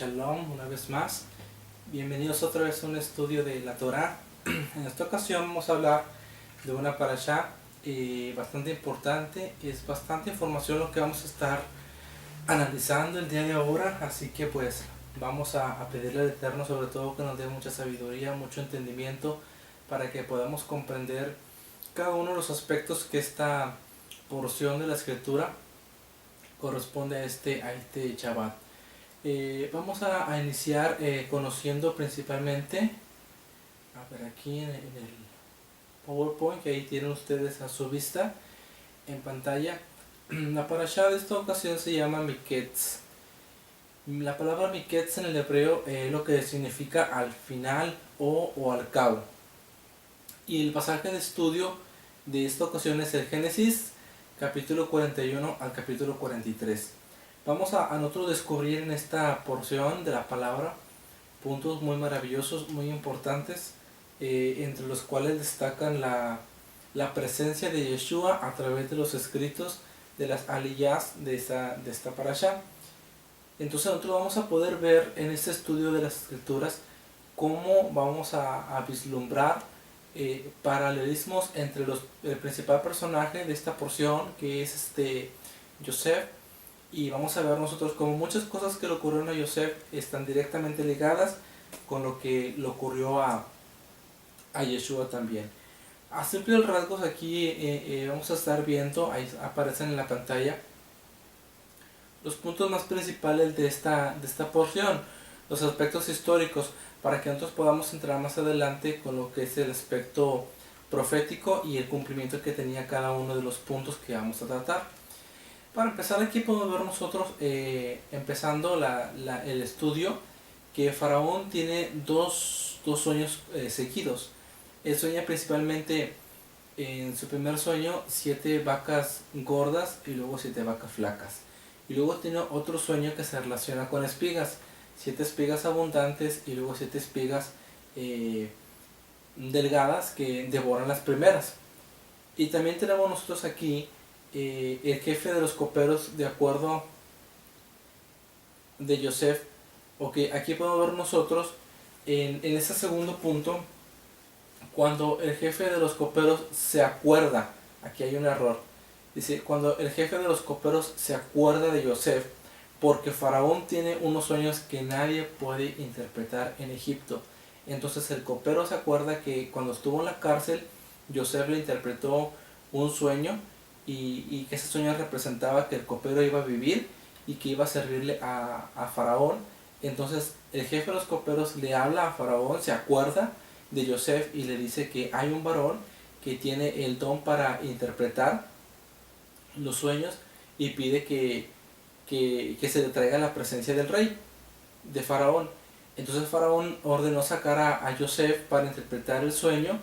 Shalom una vez más. Bienvenidos otra vez a un estudio de la Torá. En esta ocasión vamos a hablar de una parashá bastante importante. Es bastante información lo que vamos a estar analizando el día de ahora. Así que pues vamos a pedirle al Eterno sobre todo que nos dé mucha sabiduría, mucho entendimiento para que podamos comprender cada uno de los aspectos que esta porción de la escritura corresponde a este Shabbat. Vamos a iniciar conociendo principalmente, a ver aquí en el PowerPoint que ahí tienen ustedes a su vista en pantalla. La parashá de esta ocasión se llama Miketz. La palabra Miketz en el hebreo es lo que significa al final o al cabo. Y el pasaje de estudio de esta ocasión es el Génesis capítulo 41 al capítulo 43. Vamos a nosotros descubrir en esta porción de la palabra puntos muy maravillosos, muy importantes, entre los cuales destacan la presencia de Yeshua a través de los escritos de las aliyás de esta parashá. Entonces nosotros vamos a poder ver en este estudio de las escrituras cómo vamos a vislumbrar paralelismos entre el principal personaje de esta porción, que es Yosef. Y vamos a ver nosotros como muchas cosas que le ocurrieron a Yosef están directamente ligadas con lo que le ocurrió a Yeshua también. A simples rasgos aquí vamos a estar viendo, ahí aparecen en la pantalla, los puntos más principales de esta porción, los aspectos históricos, para que nosotros podamos entrar más adelante con lo que es el aspecto profético y el cumplimiento que tenía cada uno de los puntos que vamos a tratar. Para empezar aquí podemos ver nosotros, empezando el estudio, que Faraón tiene dos sueños seguidos. Él sueña principalmente en su primer sueño 7 vacas gordas y luego 7 vacas flacas. Y luego tiene otro sueño que se relaciona con espigas, 7 espigas abundantes y luego 7 espigas delgadas que devoran las primeras. Y también tenemos nosotros aquí el jefe de los coperos, de acuerdo de Yosef. Aquí podemos ver nosotros en ese segundo punto, cuando el jefe de los coperos se acuerda, aquí hay un error, dice cuando el jefe de los coperos se acuerda de Yosef, porque Faraón tiene unos sueños que nadie puede interpretar en Egipto. Entonces el copero se acuerda que cuando estuvo en la cárcel, Yosef le interpretó un sueño, y que ese sueño representaba que el copero iba a vivir y que iba a servirle a Faraón. Entonces el jefe de los coperos le habla a Faraón, se acuerda de Yosef y le dice que hay un varón que tiene el don para interpretar los sueños, y pide que se le traiga la presencia del rey, de Faraón. Entonces Faraón ordenó sacar a Yosef para interpretar el sueño.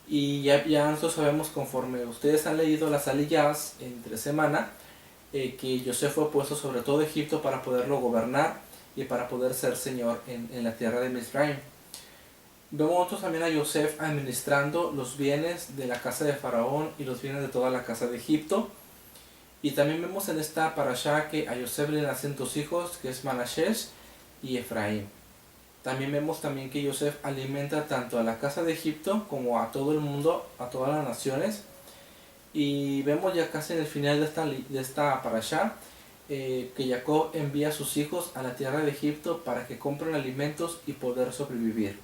Y ya nosotros sabemos, conforme ustedes han leído las aliyás entre semana, que Yosef fue puesto sobre todo Egipto para poderlo gobernar y para poder ser señor en la tierra de Misraim. Vemos nosotros también a Yosef administrando los bienes de la casa de Faraón y los bienes de toda la casa de Egipto. Y también vemos en esta parashá que a Yosef le nacen 2 hijos, que es Manasés y Efraín. También vemos también que Yosef alimenta tanto a la casa de Egipto como a todo el mundo, a todas las naciones. Y vemos ya casi en el final de esta parashá que Jacob envía a sus hijos a la tierra de Egipto para que compren alimentos y poder sobrevivir.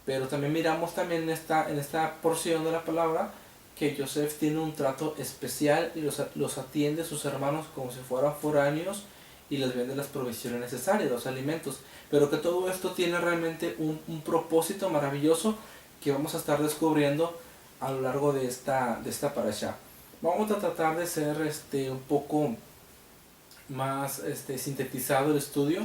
Pero también miramos también en esta porción de la palabra que Yosef tiene un trato especial y los atiende a sus hermanos como si fueran foráneos y les vende las provisiones necesarias, los alimentos. Pero que todo esto tiene realmente un propósito maravilloso que vamos a estar descubriendo a lo largo de esta parashá. Vamos a tratar de ser un poco más sintetizado el estudio,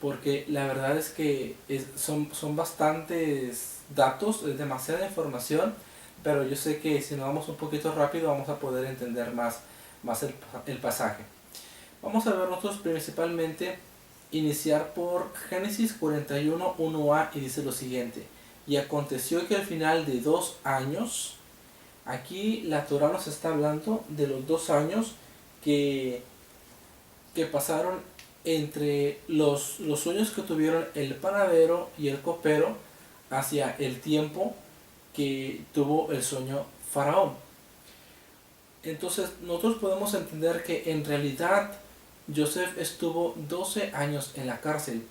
porque la verdad es que son bastantes datos, es demasiada información, pero yo sé que si nos vamos un poquito rápido vamos a poder entender más el pasaje. Vamos a ver nosotros principalmente iniciar por Génesis 41, 1a, y dice lo siguiente: y aconteció que al final de 2 años, aquí la Torah nos está hablando de los 2 años que pasaron entre los sueños que tuvieron el panadero y el copero hacia el tiempo que tuvo el sueño Faraón. Entonces nosotros podemos entender que en realidad Joseph estuvo 12 años en la cárcel.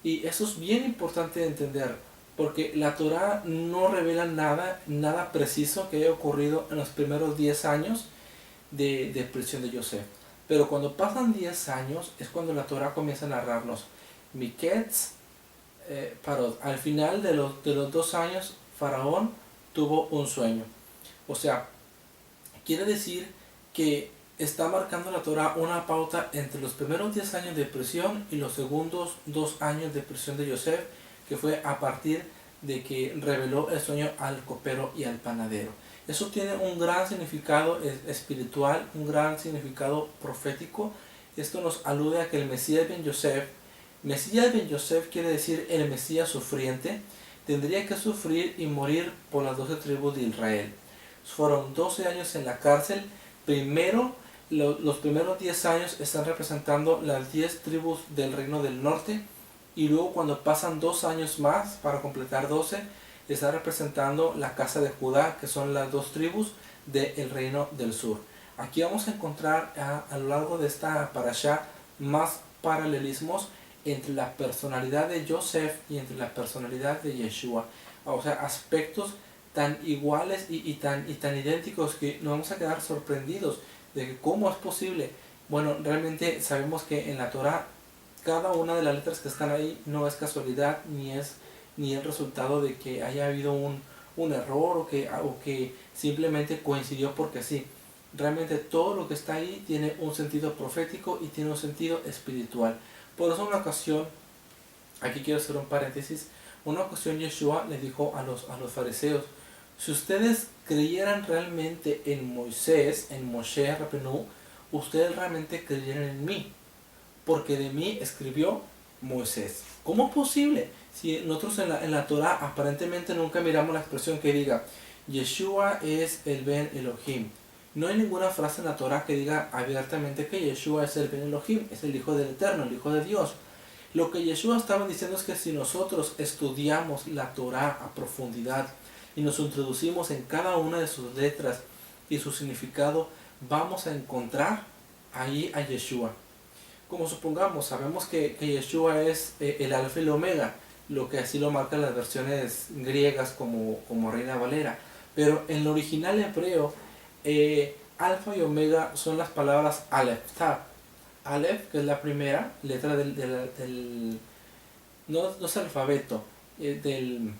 Y eso es bien importante de entender, porque la Torá no revela nada preciso que haya ocurrido en los primeros 10 años de prisión de Joseph. Pero cuando pasan 10 años es cuando la Torá comienza a narrarnos Miketz Parot. Al final de los 2 años, Faraón tuvo un sueño. O sea, quiere decir que está marcando la Torá una pauta entre los primeros 10 años de prisión y los segundos 2 años de prisión de Joseph, que fue a partir de que reveló el sueño al copero y al panadero. Eso tiene un gran significado espiritual, un gran significado profético. Esto nos alude a que el Mesías ben Yosef quiere decir el Mesías sufriente, tendría que sufrir y morir por las 12 tribus de Israel. Fueron 12 años en la cárcel. Primero, los primeros 10 años están representando las 10 tribus del reino del norte, y luego cuando pasan 2 años más para completar 12, está representando la casa de Judá, que son las 2 tribus del reino del sur. Aquí vamos a encontrar a lo largo de esta parashá más paralelismos entre la personalidad de Joseph y entre la personalidad de Yeshua. O sea, aspectos tan iguales y tan idénticos que nos vamos a quedar sorprendidos de que cómo es posible. Bueno, realmente sabemos que en la Torá cada una de las letras que están ahí no es casualidad ni el resultado de que haya habido un error o que simplemente coincidió porque sí. Realmente todo lo que está ahí tiene un sentido profético y tiene un sentido espiritual. Por eso una ocasión, aquí quiero hacer un paréntesis, una ocasión Yeshua le dijo a los fariseos: si ustedes creyeran realmente en Moisés, en Moshe Rabbeinu, ustedes realmente creyeran en mí, porque de mí escribió Moisés. ¿Cómo es posible? Si nosotros en la Torah aparentemente nunca miramos la expresión que diga Yeshua es el Ben Elohim. No hay ninguna frase en la Torah que diga abiertamente que Yeshua es el Ben Elohim, es el Hijo del Eterno, el Hijo de Dios. Lo que Yeshua estaba diciendo es que si nosotros estudiamos la Torah a profundidad y nos introducimos en cada una de sus letras y su significado, vamos a encontrar ahí a Yeshua. Como supongamos, sabemos que Yeshua es el Alfa y el Omega, lo que así lo marcan las versiones griegas como Reina Valera. Pero en el original hebreo, Alfa y Omega son las palabras Aleph, Tav. Aleph, que es la primera letra no es alfabeto, del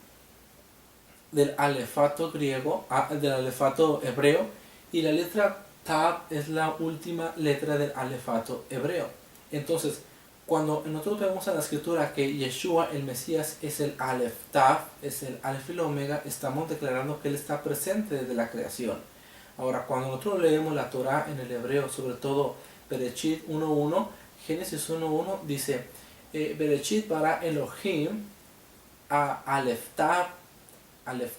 alefato griego, del alefato hebreo, y la letra Tav es la última letra del alefato hebreo. Entonces, cuando nosotros vemos en la escritura que Yeshua, el Mesías, es el Aleph Tav, es el Alfa y el Omega, estamos declarando que Él está presente desde la creación. Ahora, cuando nosotros leemos la Torah en el hebreo, sobre todo Bereshit 1.1, Génesis 1.1, dice Bereshit bara Elohim a Aleph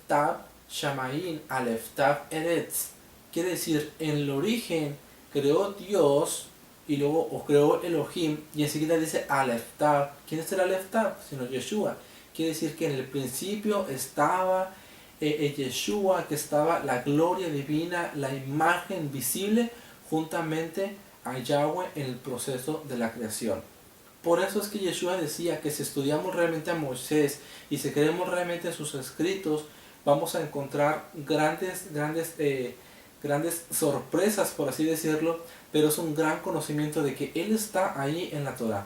Tav, Shamayin, Aleph Tav Eretz. Quiere decir, en el origen creó Dios y luego creó Elohim, y enseguida dice Aleph Tav. ¿Quién es el Aleph Tav? Sino Yeshua. Quiere decir que en el principio estaba Yeshua, que estaba la gloria divina, la imagen visible juntamente a Yahweh en el proceso de la creación. Por eso es que Yeshua decía que si estudiamos realmente a Moisés y si creemos realmente en sus escritos, vamos a encontrar grandes sorpresas, por así decirlo, pero es un gran conocimiento de que Él está ahí en la Torah.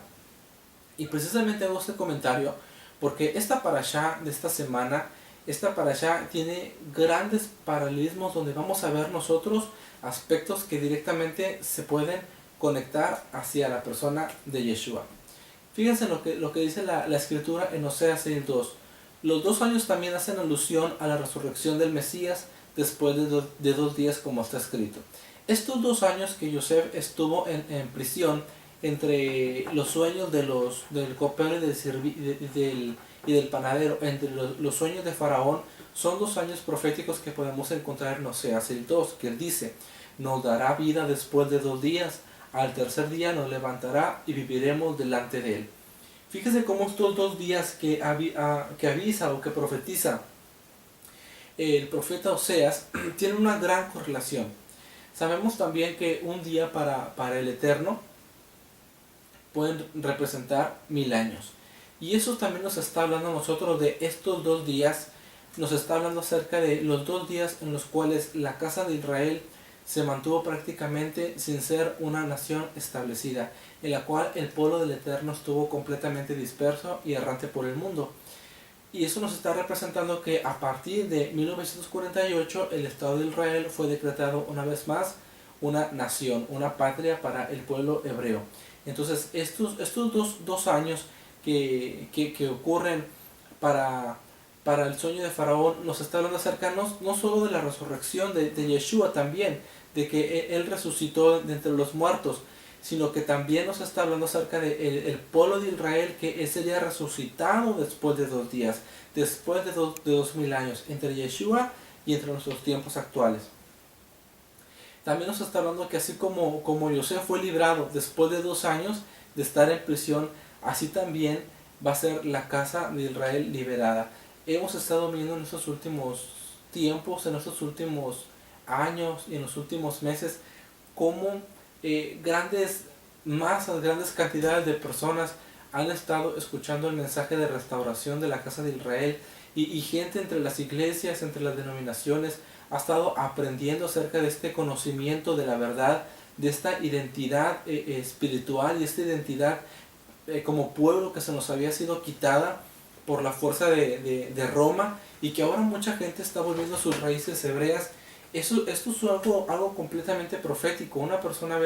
Y precisamente hago este comentario porque esta parashá de esta semana, esta parashá tiene grandes paralelismos donde vamos a ver nosotros aspectos que directamente se pueden conectar hacia la persona de Yeshua. Fíjense lo que dice la escritura en Oseas 6.2. Los 2 años también hacen alusión a la resurrección del Mesías después de 2 días, como está escrito. Estos 2 años que Joseph estuvo en prisión, entre los sueños del copero y del panadero, entre los sueños de Faraón, son 2 años proféticos que podemos encontrar en Oseas 6.2, que él dice: nos dará vida después de 2 días, al tercer día nos levantará y viviremos delante de él. Fíjese cómo estos 2 días que avisa o que profetiza el profeta Oseas tienen una gran correlación. Sabemos también que un día para el Eterno pueden representar 1000 años. Y eso también nos está hablando a nosotros de estos 2 días. Nos está hablando acerca de los 2 días en los cuales la casa de Israel se mantuvo prácticamente sin ser una nación establecida, en la cual el pueblo del Eterno estuvo completamente disperso y errante por el mundo. Y eso nos está representando que a partir de 1948 el Estado de Israel fue decretado una vez más una nación, una patria para el pueblo hebreo. Entonces estos dos años que ocurren para el sueño de Faraón nos está hablando acerca no solo de la resurrección de Yeshua también, de que él resucitó de entre los muertos, sino que también nos está hablando acerca de el pueblo de Israel, que sería resucitado después de 2 días, después de 2000 años, entre Yeshua y entre nuestros tiempos actuales. También nos está hablando que así como José fue librado después de 2 años de estar en prisión, así también va a ser la casa de Israel liberada. Hemos estado viendo en estos últimos tiempos, en estos últimos años y en los últimos meses, cómo grandes masas, grandes cantidades de personas han estado escuchando el mensaje de restauración de la casa de Israel, y gente entre las iglesias, entre las denominaciones, ha estado aprendiendo acerca de este conocimiento de la verdad, de esta identidad espiritual y esta identidad como pueblo que se nos había sido quitada por la fuerza de Roma, y que ahora mucha gente está volviendo a sus raíces hebreas. Esto es algo completamente profético. Una persona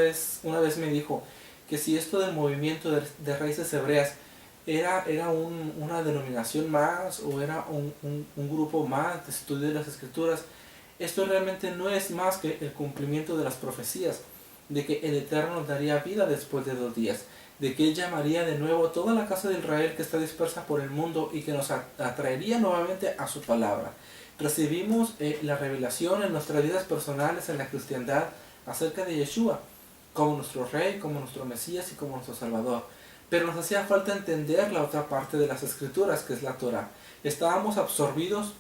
una vez me dijo que si esto del movimiento de raíces hebreas era una denominación más, o era un grupo más de estudio de las escrituras, esto realmente no es más que el cumplimiento de las profecías, de que el Eterno nos daría vida después de 2 días, de que Él llamaría de nuevo a toda la casa de Israel que está dispersa por el mundo y que nos atraería nuevamente a su palabra. Recibimos la revelación en nuestras vidas personales, en la cristiandad, acerca de Yeshua, como nuestro Rey, como nuestro Mesías y como nuestro Salvador. Pero nos hacía falta entender la otra parte de las Escrituras, que es la Torah. Estábamos absorbidos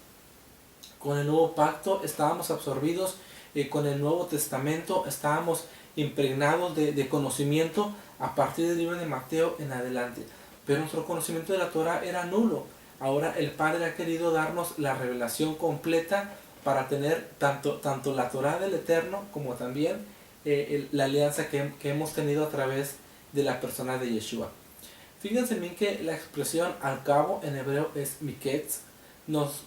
con el nuevo pacto, estábamos absorbidos con el Nuevo Testamento, estábamos impregnados de conocimiento a partir del libro de Mateo en adelante. Pero nuestro conocimiento de la Torah era nulo. Ahora el Padre ha querido darnos la revelación completa para tener tanto la Torah del Eterno como también la alianza que hemos tenido a través de la persona de Yeshua. Fíjense bien que la expresión al cabo en hebreo es miketz.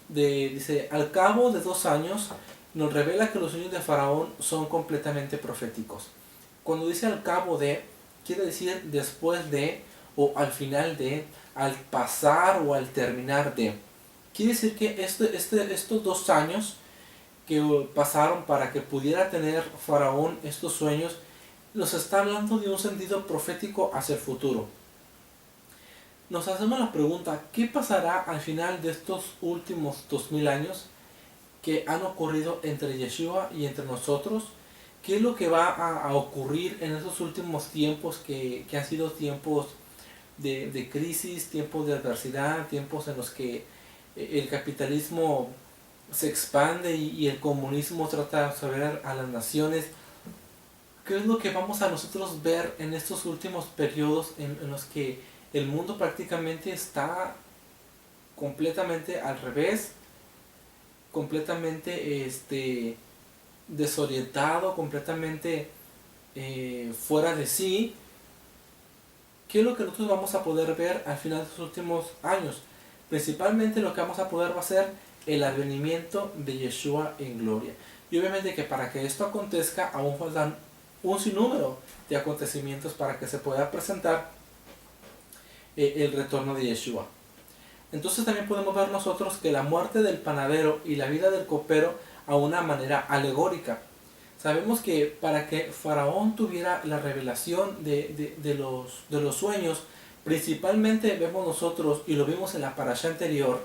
Dice, al cabo de 2 años nos revela que los sueños de Faraón son completamente proféticos. Cuando dice al cabo de, quiere decir después de, o al final de, al pasar o al terminar de. Quiere decir que estos 2 años que pasaron para que pudiera tener Faraón estos sueños, nos está hablando de un sentido profético hacia el futuro. Nos hacemos la pregunta, ¿qué pasará al final de estos últimos 2000 años que han ocurrido entre Yeshua y entre nosotros? ¿Qué es lo que va a ocurrir en esos últimos tiempos que han sido tiempos de crisis, tiempos de adversidad, tiempos en los que el capitalismo se expande y el comunismo trata de absorber a las naciones? ¿Qué es lo que vamos a nosotros ver en estos últimos periodos en los que el mundo prácticamente está completamente al revés, completamente desorientado, completamente fuera de sí? ¿Qué es lo que nosotros vamos a poder ver al final de estos últimos años? Principalmente lo que vamos a poder va a ser el advenimiento de Yeshua en gloria. Y obviamente que para que esto acontezca aún faltan un sinnúmero de acontecimientos para que se pueda presentar el retorno de Yeshua. Entonces también podemos ver nosotros que la muerte del panadero y la vida del copero a una manera alegórica. Sabemos que para que Faraón tuviera la revelación de los sueños, principalmente vemos nosotros, y lo vimos en la parashá anterior,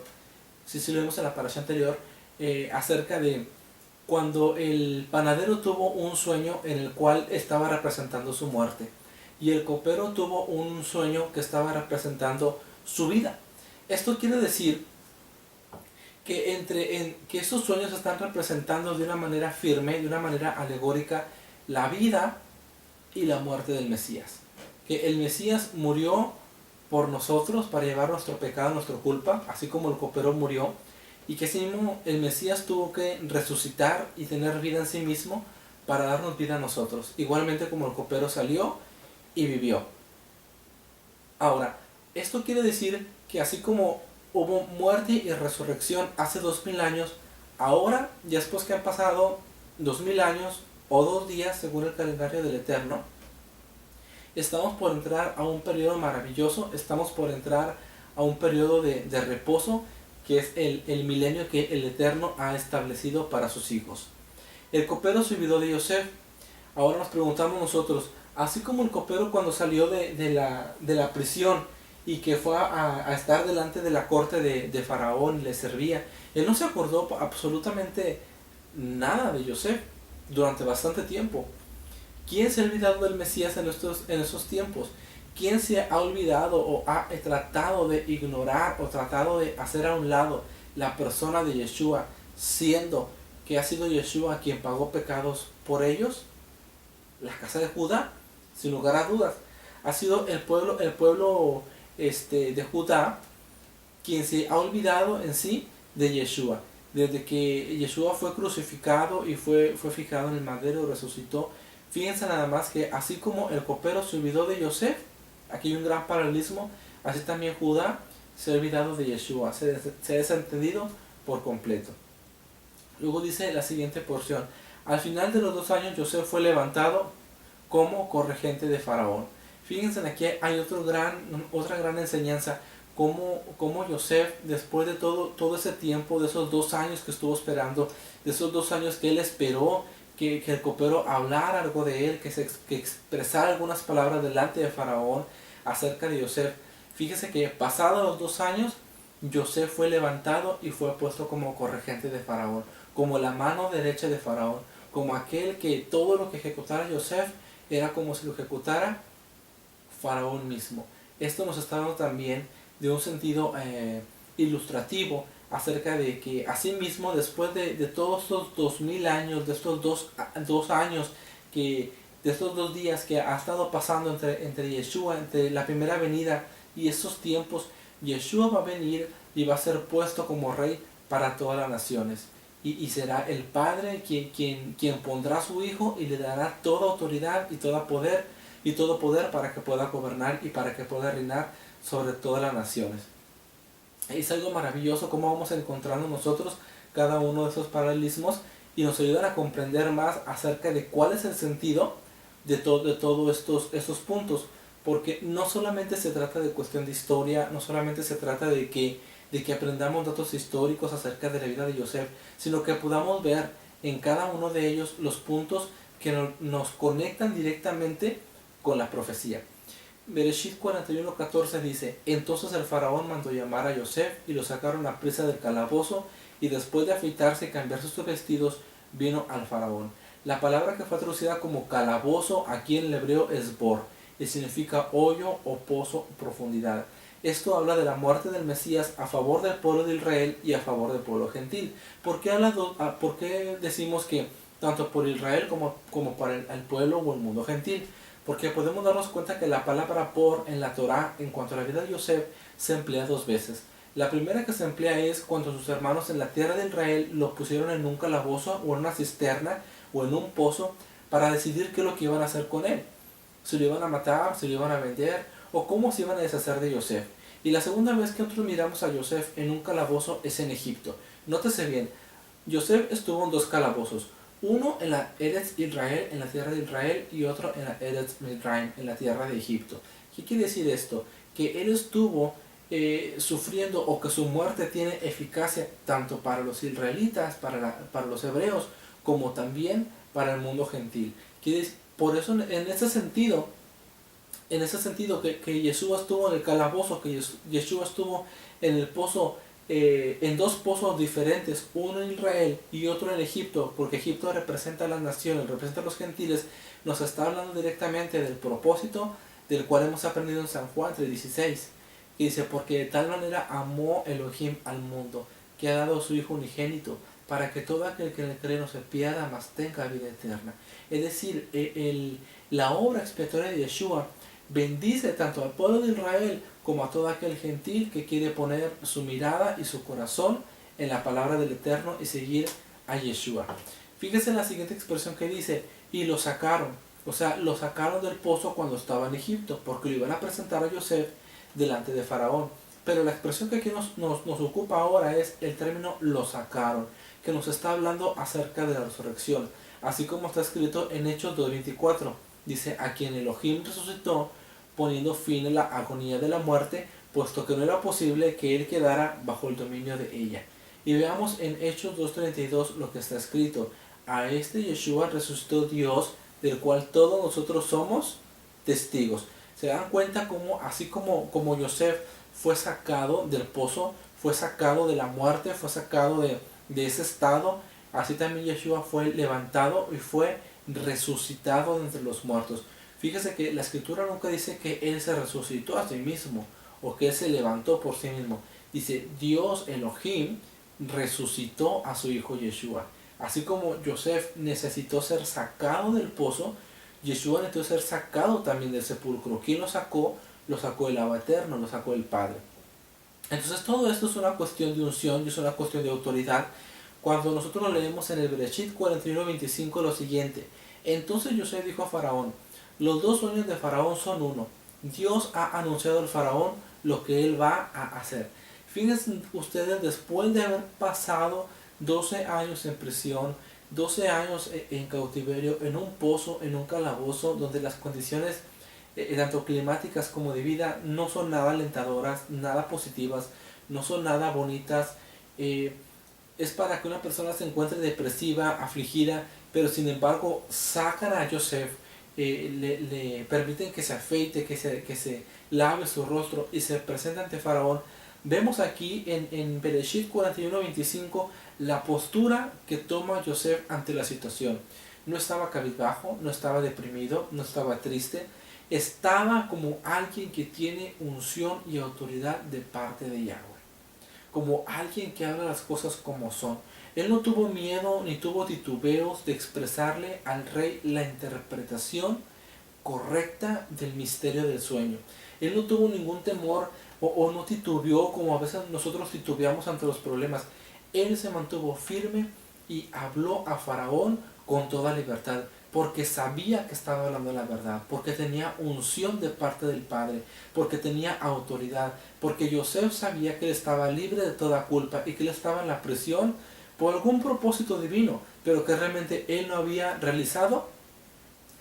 lo vimos en la parashá anterior, acerca de cuando el panadero tuvo un sueño en el cual estaba representando su muerte y el copero tuvo un sueño que estaba representando su vida. Esto quiere decir que esos sueños están representando de una manera firme, de una manera alegórica, la vida y la muerte del Mesías. Que el Mesías murió por nosotros para llevar nuestro pecado, nuestra culpa, así como el copero murió, y que así mismo el Mesías tuvo que resucitar y tener vida en sí mismo para darnos vida a nosotros, igualmente como el copero salió y vivió. Ahora, esto quiere decir que así como hubo muerte y resurrección hace 2000 años, ahora, ya después que han pasado 2000 años o 2 días según el calendario del Eterno, estamos por entrar a un periodo maravilloso, estamos por entrar a un periodo de reposo, que es el milenio que el Eterno ha establecido para sus hijos. El copero se olvidó de Yosef. Ahora nos preguntamos nosotros, así como el copero cuando salió de la prisión y que fue a estar delante de la corte de Faraón y le servía, él no se acordó absolutamente nada de Yosef durante bastante tiempo. ¿Quién se ha olvidado del Mesías en esos tiempos? ¿Quién se ha olvidado o ha tratado de ignorar o tratado de hacer a un lado la persona de Yeshua, siendo que ha sido Yeshua quien pagó pecados por ellos? La casa de Judá, sin lugar a dudas. Ha sido el pueblo de Judá quien se ha olvidado en sí de Yeshua. Desde que Yeshua fue crucificado y fue fijado en el madero y resucitó, fíjense nada más que así como el copero se olvidó de Yosef, aquí hay un gran paralelismo, así también Judá se ha olvidado de Yeshua, se ha desentendido por completo. Luego dice la siguiente porción: al final de los 2 años Yosef fue levantado como corregente de Faraón. Fíjense, aquí hay otra gran enseñanza, como Yosef, después de todo ese tiempo, de esos 2 años que estuvo esperando, de esos 2 años que él esperó que el copero hablara algo de él, que expresara algunas palabras delante de Faraón acerca de Yosef. Fíjese que pasados los 2 años, Yosef fue levantado y fue puesto como corregente de Faraón, como la mano derecha de Faraón, como aquel que todo lo que ejecutara Yosef era como si lo ejecutara Faraón mismo. Esto nos está dando también de un sentido ilustrativo acerca de que asimismo después de todos estos 2000 años, de estos dos años, de estos 2 días que ha estado pasando entre Yeshua, entre la primera venida y estos tiempos, Yeshua va a venir y va a ser puesto como rey para todas las naciones. Y será el Padre quien pondrá a su Hijo y le dará toda autoridad y todo poder para que pueda gobernar y para que pueda reinar sobre todas las naciones. Es algo maravilloso cómo vamos encontrando nosotros cada uno de esos paralelismos y nos ayudan a comprender más acerca de cuál es el sentido de todos estos puntos. Porque no solamente se trata de cuestión de historia, no solamente se trata de que aprendamos datos históricos acerca de la vida de Yosef, sino que podamos ver en cada uno de ellos los puntos que nos conectan directamente con la profecía. Bereshit 41:14 dice: entonces el faraón mandó llamar a Yosef y lo sacaron a prisa del calabozo, y después de afeitarse y cambiarse sus vestidos, vino al faraón. La palabra que fue traducida como calabozo aquí en el hebreo es bor, y significa hoyo o pozo o profundidad. Esto habla de la muerte del Mesías a favor del pueblo de Israel y a favor del pueblo gentil. ¿Por qué decimos que tanto por Israel como para el pueblo o el mundo gentil? Porque podemos darnos cuenta que la palabra por en la Torá, en cuanto a la vida de Yosef, se emplea 2 veces. La primera que se emplea es cuando sus hermanos en la tierra de Israel lo pusieron en un calabozo o en una cisterna o en un pozo para decidir qué es lo que iban a hacer con él. Si lo iban a matar, si lo iban a vender o cómo se iban a deshacer de Yosef. Y la segunda vez que nosotros miramos a Yosef en un calabozo es en Egipto. Nótese bien, Yosef estuvo en 2 calabozos. Uno en la Eretz Israel, en la tierra de Israel, y otro en la Eretz Midraim, en la tierra de Egipto. ¿Qué quiere decir esto? Que él estuvo sufriendo, o que su muerte tiene eficacia tanto para los israelitas, para los hebreos, como también para el mundo gentil. Por eso en ese sentido que Yeshua estuvo en el calabozo, que Yeshua estuvo en el pozo en dos pozos diferentes, uno en Israel y otro en Egipto, porque Egipto representa a las naciones, representa a los gentiles, nos está hablando directamente del propósito del cual hemos aprendido en San Juan 3:16, que dice, porque de tal manera amó Elohim al mundo, que ha dado a su Hijo unigénito, para que todo aquel que en él cree no se pierda, mas tenga vida eterna. Es decir, la obra expiatoria de Yeshua bendice tanto al pueblo de Israel como a todo aquel gentil que quiere poner su mirada y su corazón en la palabra del Eterno y seguir a Yeshua. Fíjese en la siguiente expresión que dice, y lo sacaron. O sea, lo sacaron del pozo cuando estaba en Egipto, porque lo iban a presentar a Yosef delante de Faraón. Pero la expresión que aquí nos ocupa ahora es el término lo sacaron, que nos está hablando acerca de la resurrección. Así como está escrito en Hechos 2:24. Dice, a quien Elohim resucitó, poniendo fin a la agonía de la muerte, puesto que no era posible que él quedara bajo el dominio de ella. Y veamos en Hechos 2:32 lo que está escrito. A este Yeshua resucitó Dios, del cual todos nosotros somos testigos. Se dan cuenta como, así como Yosef fue sacado del pozo, fue sacado de la muerte, fue sacado de ese estado, así también Yeshua fue levantado y fue resucitado de entre los muertos. Fíjese que la escritura nunca dice que él se resucitó a sí mismo o que él se levantó por sí mismo. Dice, Dios Elohim resucitó a su hijo Yeshua. Así como Yosef necesitó ser sacado del pozo, Yeshua necesitó ser sacado también del sepulcro. ¿Quién lo sacó? Lo sacó el Abba Eterno, lo sacó el Padre. Entonces todo esto es una cuestión de unción y es una cuestión de autoridad. Cuando nosotros lo leemos en el Bereshit 41:25 lo siguiente. Entonces Yosef dijo a Faraón, los dos sueños de Faraón son uno. Dios ha anunciado al Faraón lo que él va a hacer. Fíjense ustedes, después de haber pasado 12 años en prisión, 12 años en cautiverio, en un pozo, en un calabozo, donde las condiciones tanto climáticas como de vida no son nada alentadoras, nada positivas, no son nada bonitas. Es para que una persona se encuentre depresiva, afligida, pero sin embargo sacan a Yosef, le permiten que se afeite, que se lave su rostro y se presenta ante Faraón. Vemos aquí en Bereshit 41:25 la postura que toma Yosef ante la situación. No estaba cabizbajo, no estaba deprimido, no estaba triste, estaba como alguien que tiene unción y autoridad de parte de Yahweh, como alguien que habla las cosas como son. Él no tuvo miedo ni tuvo titubeos de expresarle al rey la interpretación correcta del misterio del sueño. Él no tuvo ningún temor o no titubeó como a veces nosotros titubeamos ante los problemas. Él se mantuvo firme y habló a Faraón con toda libertad, porque sabía que estaba hablando la verdad, porque tenía unción de parte del Padre, porque tenía autoridad, porque Yosef sabía que él estaba libre de toda culpa y que él estaba en la prisión por algún propósito divino, pero que realmente él no había realizado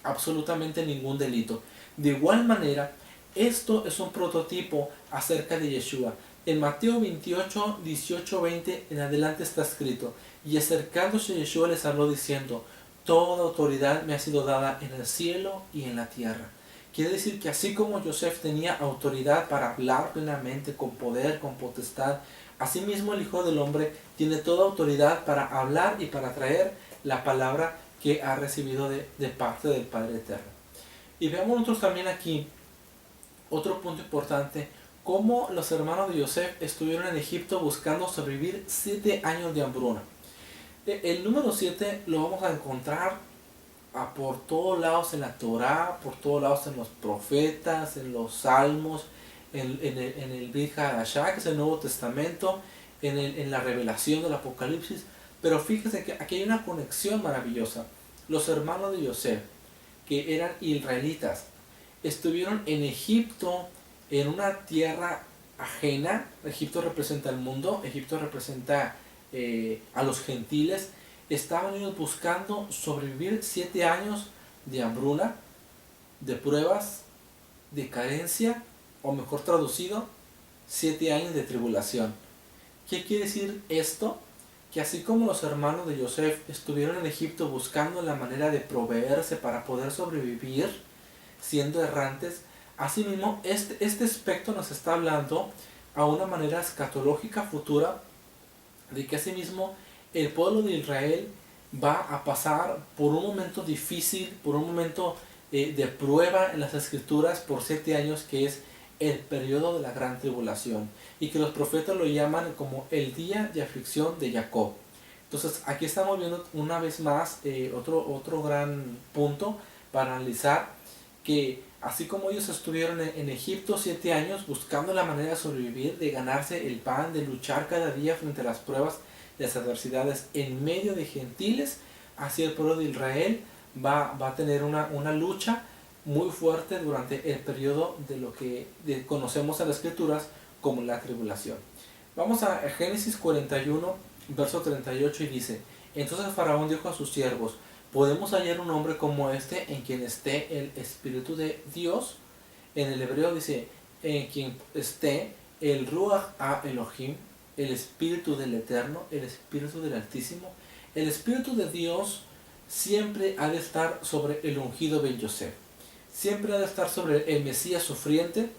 absolutamente ningún delito. De igual manera, esto es un prototipo acerca de Yeshua. En Mateo 28, 18, 20 en adelante está escrito, y acercándose Yeshua les habló diciendo, toda autoridad me ha sido dada en el cielo y en la tierra. Quiere decir que así como Yosef tenía autoridad para hablar plenamente, con poder, con potestad, asimismo el Hijo del Hombre tiene toda autoridad para hablar y para traer la palabra que ha recibido de parte del Padre Eterno. Y veamos nosotros también aquí otro punto importante, cómo los hermanos de Yosef estuvieron en Egipto buscando sobrevivir 7 años de hambruna. El número 7 lo vamos a encontrar por todos lados en la Torá, por todos lados en los profetas, en los salmos, en el Brit Hadashah, que es el Nuevo Testamento, en la revelación del Apocalipsis. Pero fíjense que aquí hay una conexión maravillosa. Los hermanos de Yosef, que eran israelitas, estuvieron en Egipto, en una tierra ajena. Egipto representa el mundo, Egipto representa a los gentiles. Estaban ellos buscando sobrevivir 7 años de hambruna, de pruebas, de carencia, o mejor traducido, 7 años de tribulación. ¿Qué quiere decir esto? Que así como los hermanos de Yosef estuvieron en Egipto buscando la manera de proveerse para poder sobrevivir, siendo errantes, asimismo este aspecto nos está hablando a una manera escatológica futura de que asimismo el pueblo de Israel va a pasar por un momento difícil, por un momento de prueba en las escrituras por 7 años, que es el periodo de la gran tribulación, y que los profetas lo llaman como el día de aflicción de Jacob. Entonces aquí estamos viendo una vez más otro gran punto para analizar, que así como ellos estuvieron en Egipto 7 años buscando la manera de sobrevivir, de ganarse el pan, de luchar cada día frente a las pruebas, las adversidades en medio de gentiles, así el pueblo de Israel va a tener una lucha muy fuerte durante el periodo de lo que conocemos en las escrituras como la tribulación. Vamos a Génesis 41, verso 38, y dice: entonces Faraón dijo a sus siervos: ¿podemos hallar un hombre como este en quien esté el Espíritu de Dios? En el hebreo dice: en quien esté el Ruach a Elohim, el Espíritu del Eterno, el Espíritu del Altísimo. El Espíritu de Dios siempre ha de estar sobre el ungido Ben Yosef. Siempre ha de estar sobre el Mesías sufriente.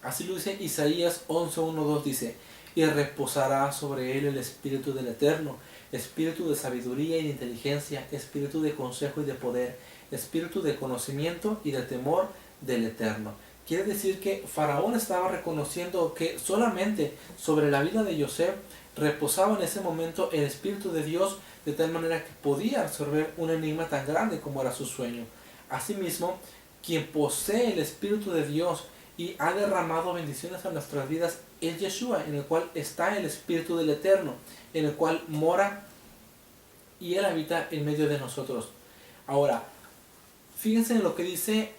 Así lo dice Isaías 11:1-2, dice: y reposará sobre él el Espíritu del Eterno, Espíritu de sabiduría y de inteligencia, Espíritu de consejo y de poder, Espíritu de conocimiento y de temor del Eterno. Quiere decir que Faraón estaba reconociendo que solamente sobre la vida de Yosef reposaba en ese momento el Espíritu de Dios, de tal manera que podía resolver un enigma tan grande como era su sueño. Asimismo, quien posee el Espíritu de Dios y ha derramado bendiciones a nuestras vidas es Yeshua, en el cual está el Espíritu del Eterno, en el cual mora y Él habita en medio de nosotros. Ahora, fíjense en lo que dice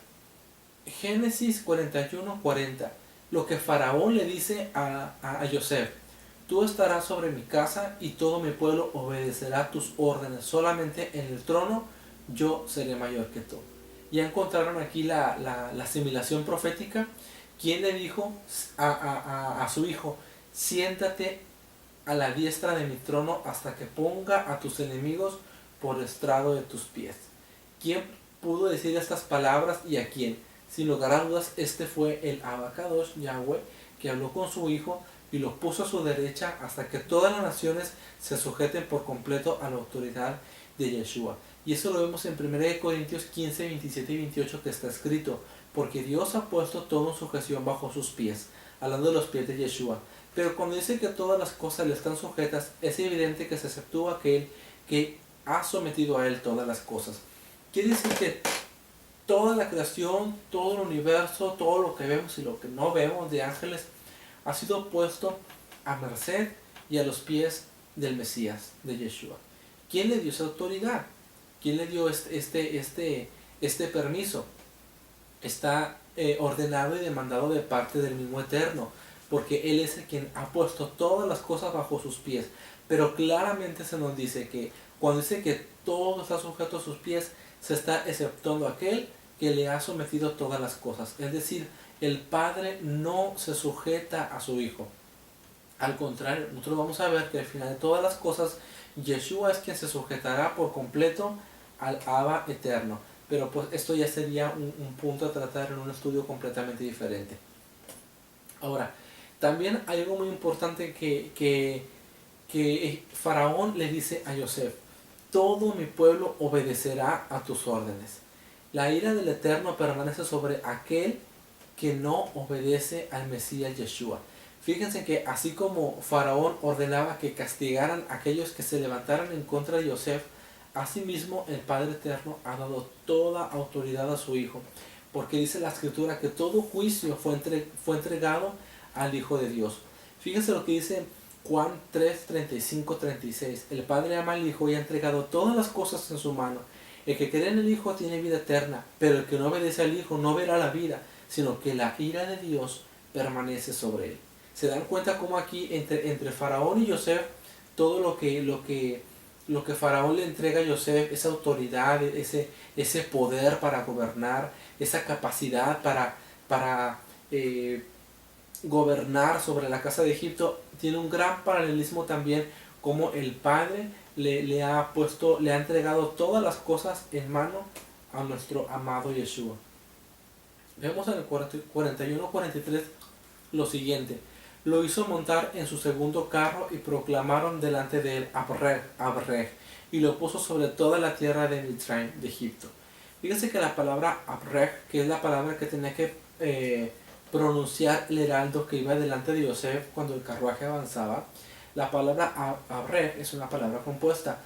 Génesis 41:40, lo que Faraón le dice a Yosef: tú estarás sobre mi casa y todo mi pueblo obedecerá tus órdenes, solamente en el trono yo seré mayor que tú. Ya encontraron aquí la asimilación profética. ¿Quién le dijo a su hijo: siéntate a la diestra de mi trono hasta que ponga a tus enemigos por estrado de tus pies? ¿Quién pudo decir estas palabras y a quién? Sin lugar a dudas, este fue el Abacadosh, Yahweh, que habló con su hijo y lo puso a su derecha hasta que todas las naciones se sujeten por completo a la autoridad de Yeshua. Y eso lo vemos en 1 Corintios 15, 27 y 28, que está escrito: porque Dios ha puesto todo en sujeción bajo sus pies, hablando de los pies de Yeshua. Pero cuando dice que todas las cosas le están sujetas, es evidente que se exceptúa aquel que ha sometido a él todas las cosas. Quiere decir que toda la creación, todo el universo, todo lo que vemos y lo que no vemos de ángeles, ha sido puesto a merced y a los pies del Mesías, de Yeshua. ¿Quién le dio esa autoridad? ¿Quién le dio este permiso? Está ordenado y demandado de parte del mismo Eterno, porque Él es el quien ha puesto todas las cosas bajo sus pies. Pero claramente se nos dice que cuando dice que todo está sujeto a sus pies, se está exceptuando aquel que le ha sometido todas las cosas. Es decir, el Padre no se sujeta a su Hijo. Al contrario, nosotros vamos a ver que al final de todas las cosas, Yeshua es quien se sujetará por completo al Abba eterno. Pero pues esto ya sería un punto a tratar en un estudio completamente diferente. Ahora, también hay algo muy importante que Faraón le dice a Yosef: todo mi pueblo obedecerá a tus órdenes. La ira del Eterno permanece sobre aquel que no obedece al Mesías Yeshua. Fíjense que así como Faraón ordenaba que castigaran a aquellos que se levantaran en contra de Yosef, asimismo el Padre Eterno ha dado toda autoridad a su Hijo, porque dice la Escritura que todo juicio fue entregado al Hijo de Dios. Fíjense lo que dice Juan 3, 35, 36. El Padre ama al Hijo y ha entregado todas las cosas en su mano. El que cree en el Hijo tiene vida eterna, pero el que no obedece al Hijo no verá la vida, sino que la ira de Dios permanece sobre él. ¿Se dan cuenta cómo aquí entre Faraón y Yosef, todo lo que Faraón le entrega a Yosef, esa autoridad, ese poder para gobernar, esa capacidad para gobernar sobre la casa de Egipto, tiene un gran paralelismo también, como el Padre le ha entregado todas las cosas en mano a nuestro amado Yeshua. Vemos en el 41-43 lo siguiente: lo hizo montar en su segundo carro y proclamaron delante de él Abreg, y lo puso sobre toda la tierra de Mitzrayim, de Egipto. Fíjense que la palabra Abreg, que es la palabra que tenía que pronunciar el heraldo que iba delante de Yosef cuando el carruaje avanzaba, la palabra Abreg es una palabra compuesta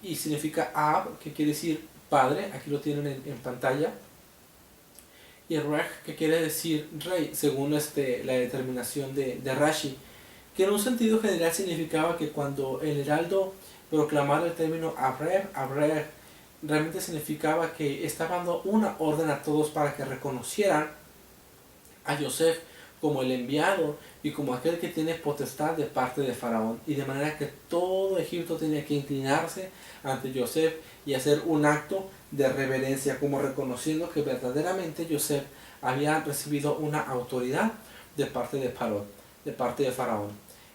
y significa Ab, que quiere decir padre, aquí lo tienen en pantalla, y Reg, que quiere decir rey, según la determinación de Rashi, que en un sentido general significaba que cuando el heraldo proclamara el término Abreg, realmente significaba que estaba dando una orden a todos para que reconocieran a Yosef como el enviado y como aquel que tiene potestad de parte de Faraón, y de manera que todo Egipto tenía que inclinarse ante Yosef y hacer un acto de reverencia, como reconociendo que verdaderamente Yosef había recibido una autoridad de parte de Faraón.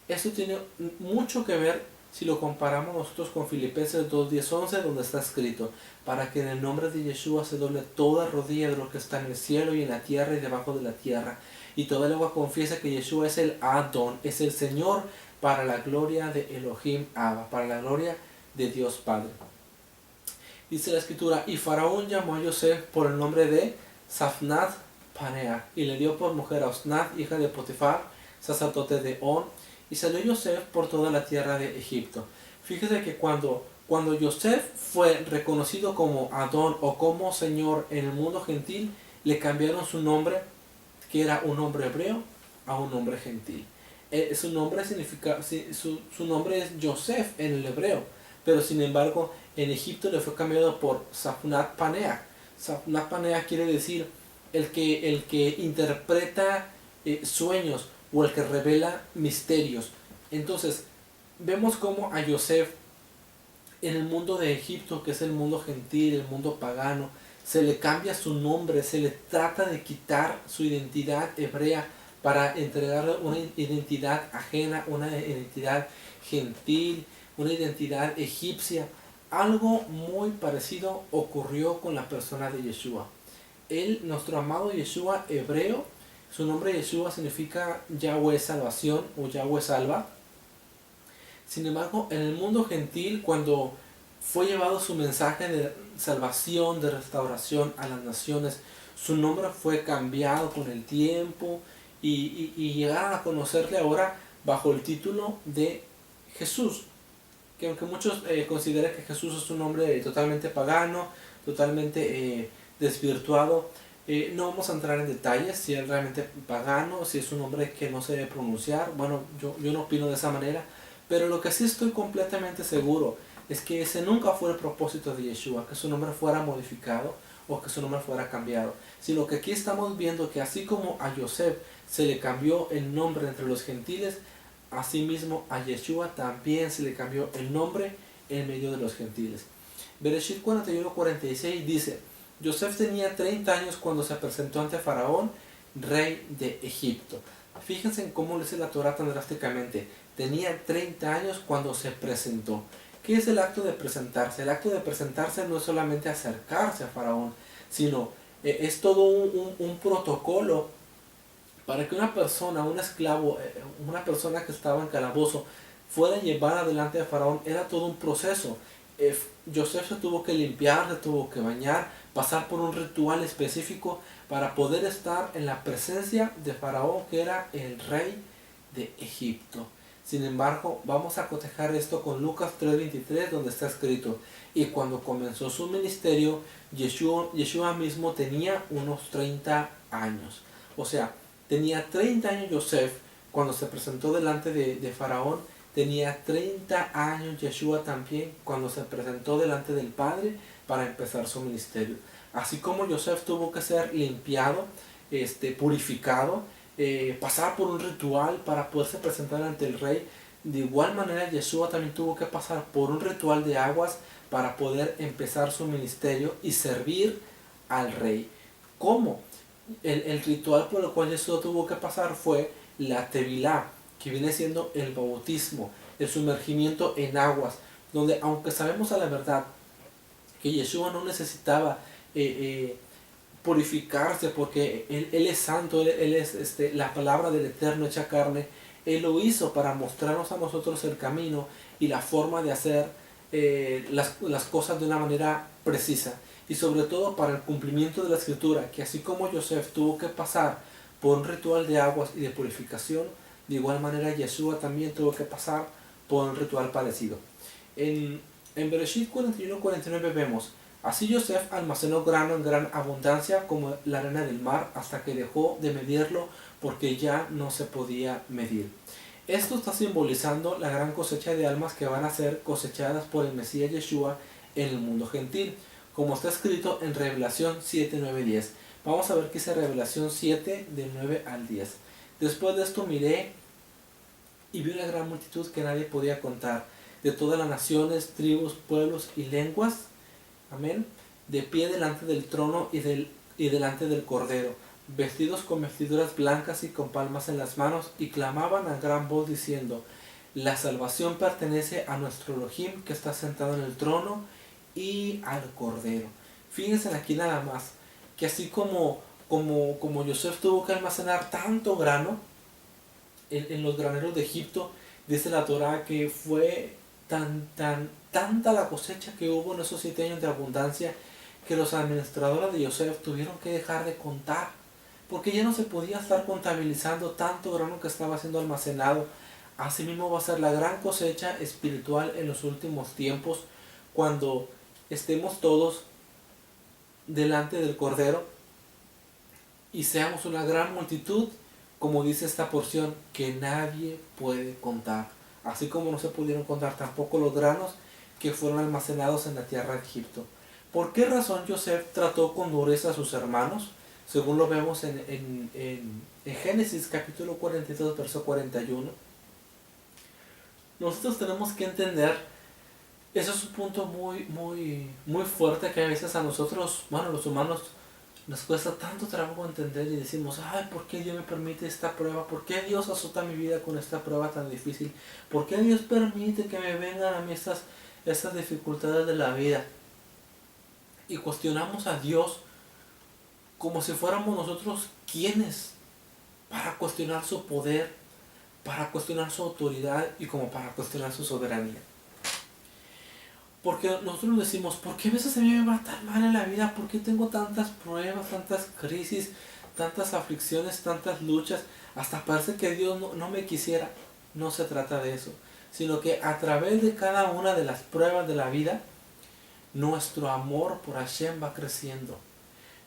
Esto tiene mucho que ver si lo comparamos nosotros con Filipenses 2, 10, 11, donde está escrito: para que en el nombre de Yeshua se doble toda rodilla de lo que está en el cielo y en la tierra y debajo de la tierra, y toda lengua confiesa que Yeshua es el Adón, es el Señor, para la gloria de Elohim Abba, para la gloria de Dios Padre. Dice la escritura: y Faraón llamó a Yosef por el nombre de Safnat Panea, y le dio por mujer a Osnat, hija de Potifar, sacerdote de On, y salió Yosef por toda la tierra de Egipto. Fíjese que cuando Yosef fue reconocido como Adón o como Señor en el mundo gentil, le cambiaron su nombre, que era un nombre hebreo, a un nombre gentil. Su nombre es Yosef en el hebreo, pero sin embargo en Egipto le fue cambiado por Safnat Panea. Safnat Panea quiere decir el que interpreta sueños, o el que revela misterios. Entonces vemos como a Yosef en el mundo de Egipto, que es el mundo gentil, el mundo pagano, se le cambia su nombre, se le trata de quitar su identidad hebrea para entregarle una identidad ajena, una identidad gentil, una identidad egipcia. Algo muy parecido ocurrió con la persona de Yeshua. Nuestro amado Yeshua hebreo, su nombre Yeshua significa Yahweh salvación o Yahweh salva. Sin embargo, en el mundo gentil, cuando fue llevado su mensaje de salvación, de restauración a las naciones, su nombre fue cambiado con el tiempo y llegaron a conocerle ahora bajo el título de Jesús. Que aunque muchos consideran que Jesús es un nombre totalmente pagano, totalmente desvirtuado, no vamos a entrar en detalles si es realmente pagano, si es un nombre que no se debe pronunciar. Bueno, yo no opino de esa manera, pero lo que sí estoy completamente seguro es que ese nunca fue el propósito de Yeshua, que su nombre fuera modificado o que su nombre fuera cambiado, sino que aquí estamos viendo que así como a Yosef se le cambió el nombre entre los gentiles, asimismo a Yeshua también se le cambió el nombre en medio de los gentiles. Bereshit 41:46 dice: Yosef tenía 30 años cuando se presentó ante Faraón, rey de Egipto. Fíjense en cómo dice la Torah tan drásticamente. Tenía 30 años cuando se presentó. ¿Qué es el acto de presentarse? El acto de presentarse no es solamente acercarse a Faraón, sino es todo un protocolo para que una persona, un esclavo, una persona que estaba en calabozo, fuera llevada delante de Faraón. Era todo un proceso. Yosef se tuvo que limpiar, se tuvo que bañar, pasar por un ritual específico para poder estar en la presencia de Faraón, que era el rey de Egipto. Sin embargo, vamos a cotejar esto con Lucas 3:23, donde está escrito: y cuando comenzó su ministerio, Yeshua mismo tenía unos 30 años. O sea, tenía 30 años Yosef cuando se presentó delante de Faraón. Tenía 30 años Yeshua también cuando se presentó delante del Padre para empezar su ministerio. Así como Yosef tuvo que ser limpiado, purificado, pasar por un ritual para poderse presentar ante el rey, de igual manera Yeshua también tuvo que pasar por un ritual de aguas para poder empezar su ministerio y servir al rey. ¿Cómo? El ritual por el cual Yeshua tuvo que pasar fue la Tevilá, que viene siendo el bautismo, el sumergimiento en aguas, donde aunque sabemos a la verdad que Yeshua no necesitaba purificarse porque él es santo, él es la palabra del Eterno hecha carne, Él lo hizo para mostrarnos a nosotros el camino y la forma de hacer las cosas de una manera precisa. Y sobre todo para el cumplimiento de la escritura, que así como Yosef tuvo que pasar por un ritual de aguas y de purificación, de igual manera Yeshua también tuvo que pasar por un ritual parecido. En Bereshit 41-49 vemos: así Yosef almacenó grano en gran abundancia como la arena del mar, hasta que dejó de medirlo porque ya no se podía medir. Esto está simbolizando la gran cosecha de almas que van a ser cosechadas por el Mesías Yeshua en el mundo gentil, como está escrito en Revelación 7, 9, 10. Vamos a ver qué dice Revelación 7, de 9 al 10. Después de esto miré y vi una gran multitud que nadie podía contar, de todas las naciones, tribus, pueblos y lenguas, amén, de pie delante del trono y delante del Cordero, vestidos con vestiduras blancas y con palmas en las manos, y clamaban a gran voz diciendo: la salvación pertenece a nuestro Elohim, que está sentado en el trono, y al Cordero. Fíjense aquí nada más, que así como Yosef tuvo que almacenar tanto grano en los graneros de Egipto, dice la Torá que fue tanta la cosecha que hubo en esos 7 años de abundancia, que los administradores de Yosef tuvieron que dejar de contar, porque ya no se podía estar contabilizando tanto grano que estaba siendo almacenado. Asimismo va a ser la gran cosecha espiritual en los últimos tiempos, cuando estemos todos delante del Cordero y seamos una gran multitud, como dice esta porción, que nadie puede contar. Así como no se pudieron contar tampoco los granos que fueron almacenados en la tierra de Egipto. ¿Por qué razón Yosef trató con dureza a sus hermanos? Según lo vemos en Génesis capítulo 42, verso 41. Nosotros tenemos que entender, eso es un punto muy fuerte, que a veces a nosotros, bueno, los humanos, nos cuesta tanto trabajo entender y decimos: ay, ¿por qué Dios me permite esta prueba? ¿Por qué Dios azota mi vida con esta prueba tan difícil? ¿Por qué Dios permite que me vengan a mí estas dificultades de la vida? Y cuestionamos a Dios como si fuéramos nosotros quienes para cuestionar su poder, para cuestionar su autoridad y como para cuestionar su soberanía. Porque nosotros decimos: ¿por qué a veces a mí me va tan mal en la vida? ¿Por qué tengo tantas pruebas, tantas crisis, tantas aflicciones, tantas luchas? Hasta parece que Dios no me quisiera. No se trata de eso, sino que a través de cada una de las pruebas de la vida, nuestro amor por Hashem va creciendo.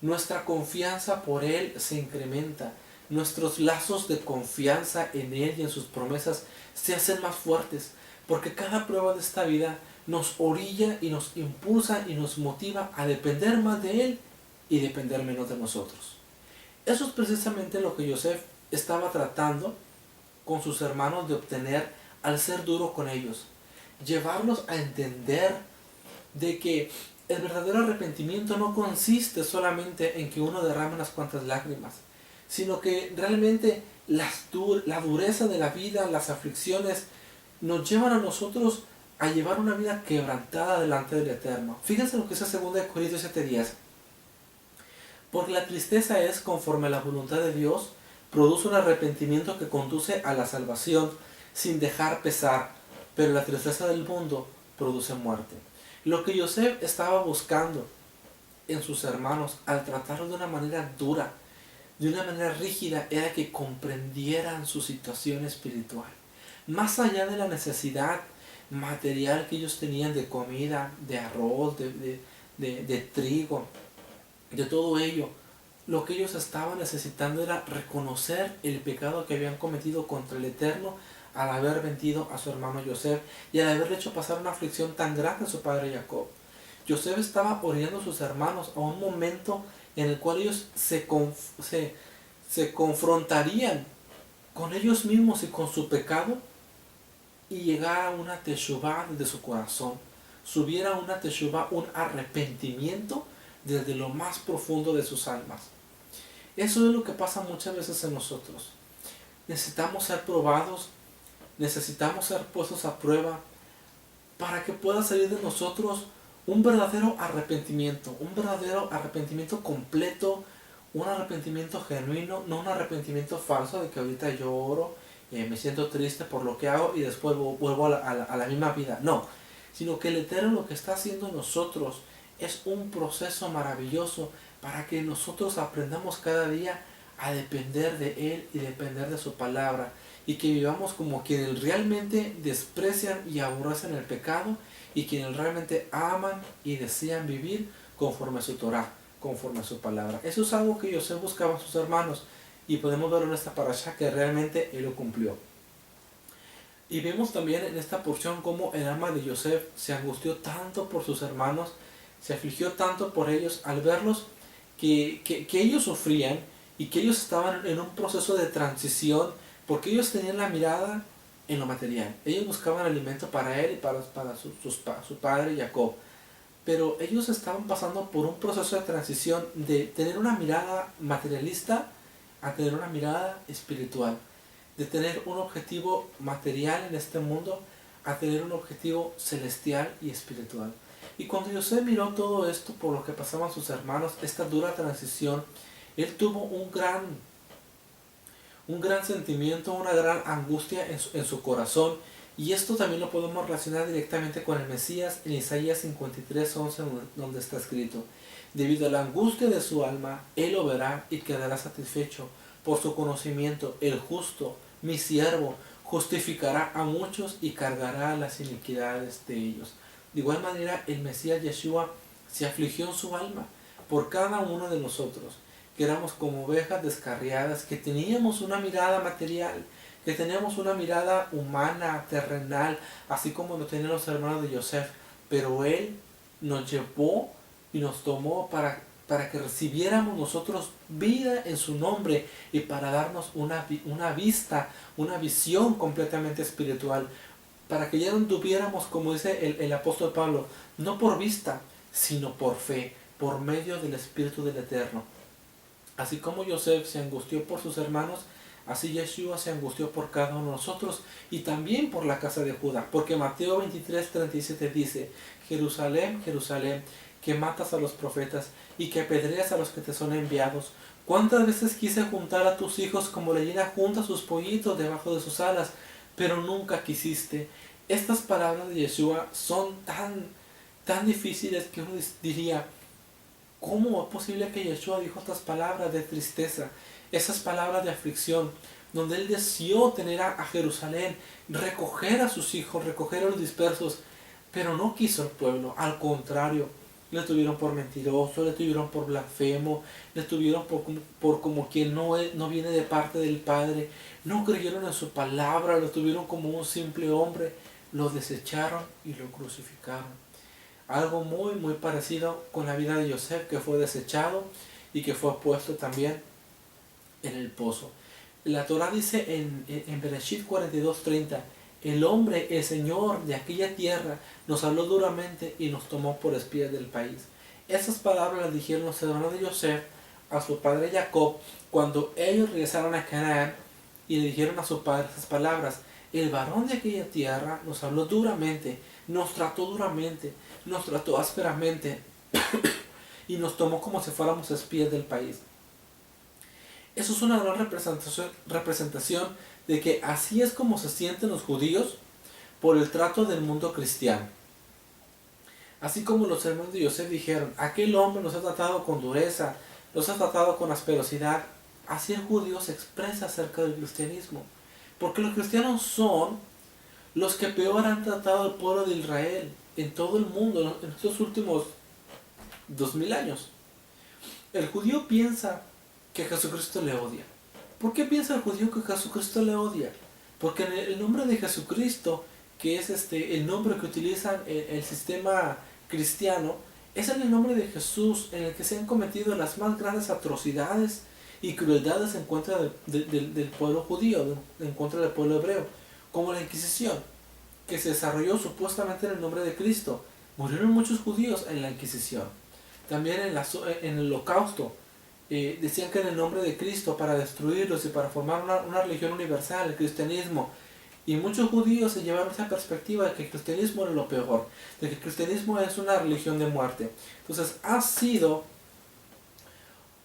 Nuestra confianza por Él se incrementa. Nuestros lazos de confianza en Él y en sus promesas se hacen más fuertes. Porque cada prueba de esta vida nos orilla y nos impulsa y nos motiva a depender más de Él y depender menos de nosotros. Eso es precisamente lo que Yosef estaba tratando con sus hermanos de obtener al ser duro con ellos. Llevarlos a entender de que el verdadero arrepentimiento no consiste solamente en que uno derrame unas cuantas lágrimas, sino que realmente la dureza de la vida, las aflicciones, nos llevan a nosotros a llevar una vida quebrantada delante del Eterno. Fíjense lo que dice 2 Corintios 7:10. Porque la tristeza es, conforme a la voluntad de Dios, produce un arrepentimiento que conduce a la salvación sin dejar pesar, pero la tristeza del mundo produce muerte. Lo que Yosef estaba buscando en sus hermanos al tratarlo de una manera dura, de una manera rígida, era que comprendieran su situación espiritual. Más allá de la necesidad material que ellos tenían de comida, de arroz, de trigo, de todo ello, lo que ellos estaban necesitando era reconocer el pecado que habían cometido contra el Eterno al haber vendido a su hermano Yosef y al haberle hecho pasar una aflicción tan grande a su padre Jacob. Yosef estaba orillando a sus hermanos a un momento en el cual ellos se confrontarían con ellos mismos y con su pecado, y llegara una teshuvá desde su corazón, subiera una teshuvá, un arrepentimiento desde lo más profundo de sus almas. Eso es lo que pasa muchas veces en nosotros. Necesitamos ser probados, necesitamos ser puestos a prueba para que pueda salir de nosotros un verdadero arrepentimiento completo, un arrepentimiento genuino, no un arrepentimiento falso de que ahorita yo oro me siento triste por lo que hago y después vuelvo a la misma vida. No, sino que el Eterno lo que está haciendo en nosotros es un proceso maravilloso para que nosotros aprendamos cada día a depender de Él y depender de su palabra, y que vivamos como quienes realmente desprecian y aborrecen el pecado, y quienes realmente aman y desean vivir conforme a su Torah, conforme a su palabra. Eso es algo que Yosef buscaba a sus hermanos, y podemos ver en esta parasha que realmente Él lo cumplió. Y vemos también en esta porción cómo el alma de Yosef se angustió tanto por sus hermanos, se afligió tanto por ellos al verlos que ellos sufrían y que ellos estaban en un proceso de transición, porque ellos tenían la mirada en lo material. Ellos buscaban alimento para él y para su padre Jacob. Pero ellos estaban pasando por un proceso de transición de tener una mirada materialista a tener una mirada espiritual, de tener un objetivo material en este mundo a tener un objetivo celestial y espiritual. Y cuando José miró todo esto por lo que pasaban sus hermanos, esta dura transición, él tuvo un gran sentimiento, una gran angustia en su corazón. Y esto también lo podemos relacionar directamente con el Mesías en Isaías 53:11, donde está escrito: debido a la angustia de su alma, él lo verá y quedará satisfecho. Por su conocimiento, el justo, mi siervo, justificará a muchos y cargará las iniquidades de ellos. De igual manera, el Mesías Yeshua se afligió en su alma por cada uno de nosotros, que éramos como ovejas descarriadas, que teníamos una mirada material, que teníamos una mirada humana, terrenal, así como lo tenían los hermanos de Yosef. Pero Él nos llevó y nos tomó para que recibiéramos nosotros vida en su nombre, y para darnos una vista, una visión completamente espiritual, para que ya no tuviéramos, como dice el apóstol Pablo, no por vista, sino por fe, por medio del Espíritu del Eterno. Así como Yosef se angustió por sus hermanos, así Yeshua se angustió por cada uno de nosotros, y también por la casa de Judá, porque Mateo 23:37 dice: Jerusalén, Jerusalén, que matas a los profetas y que apedreas a los que te son enviados. ¿Cuántas veces quise juntar a tus hijos como la gallina junta sus pollitos debajo de sus alas, pero nunca quisiste? Estas palabras de Yeshua son tan difíciles que uno diría: ¿cómo es posible que Yeshua dijo estas palabras de tristeza, esas palabras de aflicción, donde Él deseó tener a Jerusalén, recoger a sus hijos, recoger a los dispersos, pero no quiso el pueblo? Al contrario, le tuvieron por mentiroso, le tuvieron por blasfemo, le tuvieron por como quien no viene de parte del Padre, no creyeron en su palabra, lo tuvieron como un simple hombre, lo desecharon y lo crucificaron. Algo muy parecido con la vida de Yosef, que fue desechado y que fue puesto también en el pozo. La Torah dice en Bereshit 42:30: el hombre, el Señor de aquella tierra, nos habló duramente y nos tomó por espías del país. Esas palabras las dijeron los hermanos de Yosef a su padre Jacob cuando ellos regresaron a Canaán, y le dijeron a su padre esas palabras: el varón de aquella tierra nos habló duramente, nos trató duramente, nos trató ásperamente y nos tomó como si fuéramos espías del país. Eso es una gran representación de que así es como se sienten los judíos por el trato del mundo cristiano. Así como los hermanos de Yosef dijeron: aquel hombre nos ha tratado con dureza, nos ha tratado con asperosidad, así el judío se expresa acerca del cristianismo. Porque los cristianos son los que peor han tratado al pueblo de Israel en todo el mundo en estos últimos 2000 años. El judío piensa que Jesucristo le odia. ¿Por qué piensa el judío que Jesucristo le odia? Porque en el nombre de Jesucristo, que es el nombre que utilizan el sistema cristiano, es en el nombre de Jesús en el que se han cometido las más grandes atrocidades y crueldades en contra del pueblo judío, en contra del pueblo hebreo, como la Inquisición, que se desarrolló supuestamente en el nombre de Cristo. Murieron muchos judíos en la Inquisición. También en el Holocausto, decían que en el nombre de Cristo, para destruirlos y para formar una religión universal, el cristianismo. Y muchos judíos se llevaron esa perspectiva de que el cristianismo era lo peor, de que el cristianismo es una religión de muerte. Entonces ha sido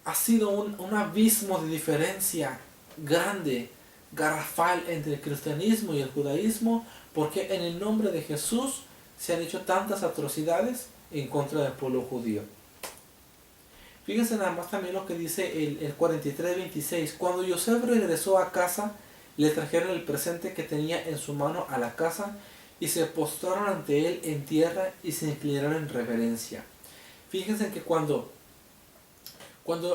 un abismo de diferencia grande garrafal entre el cristianismo y el judaísmo, porque en el nombre de Jesús se han hecho tantas atrocidades en contra del pueblo judío. Fíjense nada más también lo que dice el 43:26. Cuando Yosef regresó a casa, le trajeron el presente que tenía en su mano a la casa y se postraron ante él en tierra y se inclinaron en reverencia. Fíjense que cuando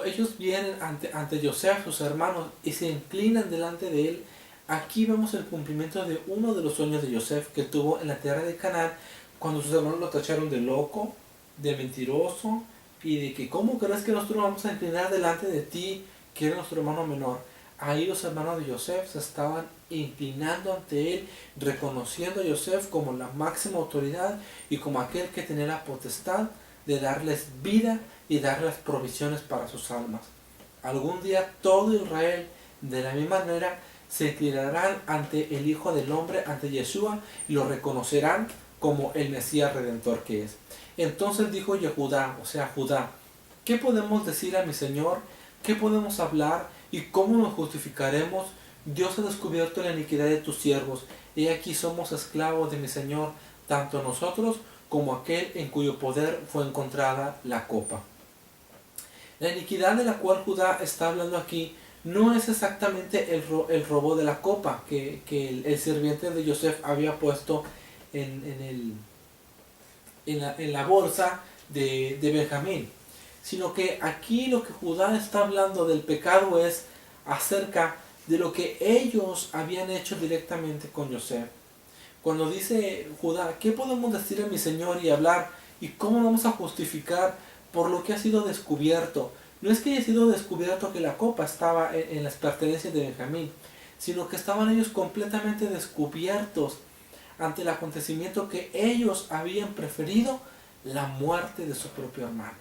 ellos vienen ante Yosef, sus hermanos, y se inclinan delante de él, aquí vemos el cumplimiento de uno de los sueños de Yosef que tuvo en la tierra de Canaán, cuando sus hermanos lo tacharon de loco, de mentiroso, y de que ¿cómo crees que nosotros vamos a inclinar delante de ti, que eres nuestro hermano menor? Ahí los hermanos de Yosef se estaban inclinando ante él, reconociendo a Yosef como la máxima autoridad y como aquel que tenía la potestad de darles vida y darles provisiones para sus almas. Algún día todo Israel, de la misma manera, se inclinarán ante el Hijo del Hombre, ante Yeshua, y lo reconocerán como el Mesías Redentor que es. Entonces dijo Yehudá, o sea Judá, ¿qué podemos decir a mi Señor? ¿Qué podemos hablar? ¿Y cómo nos justificaremos? Dios ha descubierto la iniquidad de tus siervos. He aquí somos esclavos de mi Señor, tanto nosotros como aquel en cuyo poder fue encontrada la copa. La iniquidad de la cual Judá está hablando aquí no es exactamente el robo de la copa que el sirviente de Yosef había puesto en la bolsa de Benjamín, sino que aquí lo que Judá está hablando del pecado es acerca de lo que ellos habían hecho directamente con Yosef. Cuando dice Judá, ¿qué podemos decir a mi Señor y hablar? ¿Y cómo vamos a justificar por lo que ha sido descubierto? No es que haya sido descubierto que la copa estaba en las pertenencias de Benjamín, sino que estaban ellos completamente descubiertos ante el acontecimiento que ellos habían preferido la muerte de su propio hermano.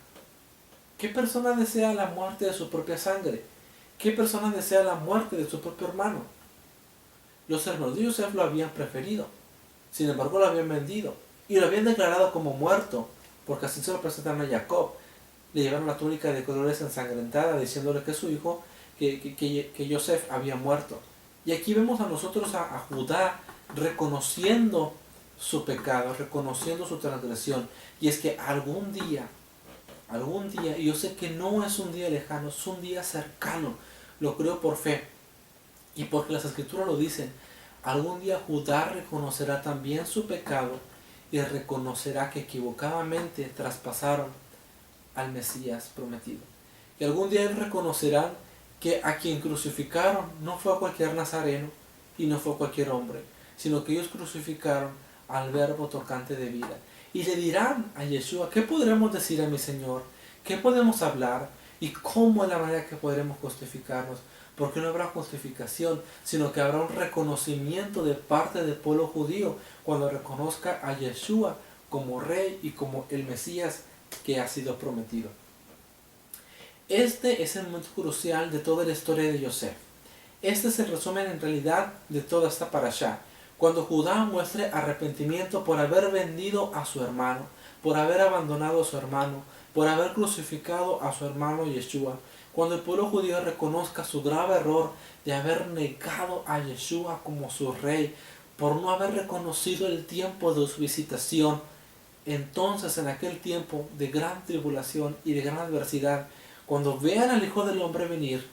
¿Qué persona desea la muerte de su propia sangre? ¿Qué persona desea la muerte de su propio hermano? Los hermanos de Yosef lo habían preferido. Sin embargo, lo habían vendido y lo habían declarado como muerto, porque así se lo presentaron a Jacob. Le llevaron la túnica de colores ensangrentada, diciéndole que su hijo, que Yosef había muerto. Y aquí vemos a nosotros a Judá reconociendo su pecado, reconociendo su transgresión. Y es que algún día, y yo sé que no es un día lejano, es un día cercano, lo creo por fe y porque las escrituras lo dicen, algún día Judá reconocerá también su pecado y reconocerá que equivocadamente traspasaron al Mesías prometido. Y algún día reconocerán que a quien crucificaron no fue a cualquier nazareno y no fue a cualquier hombre, sino que ellos crucificaron al verbo tocante de vida. Y le dirán a Yeshua, ¿qué podremos decir a mi Señor? ¿Qué podemos hablar? ¿Y cómo es la manera que podremos justificarnos? Porque no habrá justificación, sino que habrá un reconocimiento de parte del pueblo judío cuando reconozca a Yeshua como Rey y como el Mesías que ha sido prometido. Este es el momento crucial de toda la historia de Yosef. Este es el resumen en realidad de toda esta parashá. Cuando Judá muestre arrepentimiento por haber vendido a su hermano, por haber abandonado a su hermano, por haber crucificado a su hermano Yeshua, cuando el pueblo judío reconozca su grave error de haber negado a Yeshua como su rey, por no haber reconocido el tiempo de su visitación, entonces en aquel tiempo de gran tribulación y de gran adversidad, cuando vean al Hijo del Hombre venir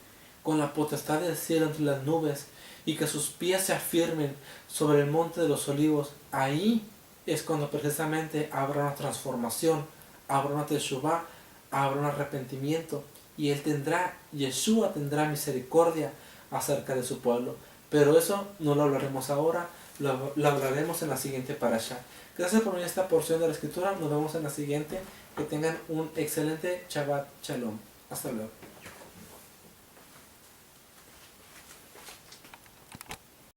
con la potestad del cielo entre las nubes y que sus pies se afirmen sobre el monte de los olivos, ahí es cuando precisamente habrá una transformación, habrá una teshuvá, habrá un arrepentimiento y Yeshua tendrá misericordia acerca de su pueblo. Pero eso no lo hablaremos ahora, lo hablaremos en la siguiente parasha. Gracias por venir a esta porción de la escritura, nos vemos en la siguiente. Que tengan un excelente Shabbat Shalom. Hasta luego.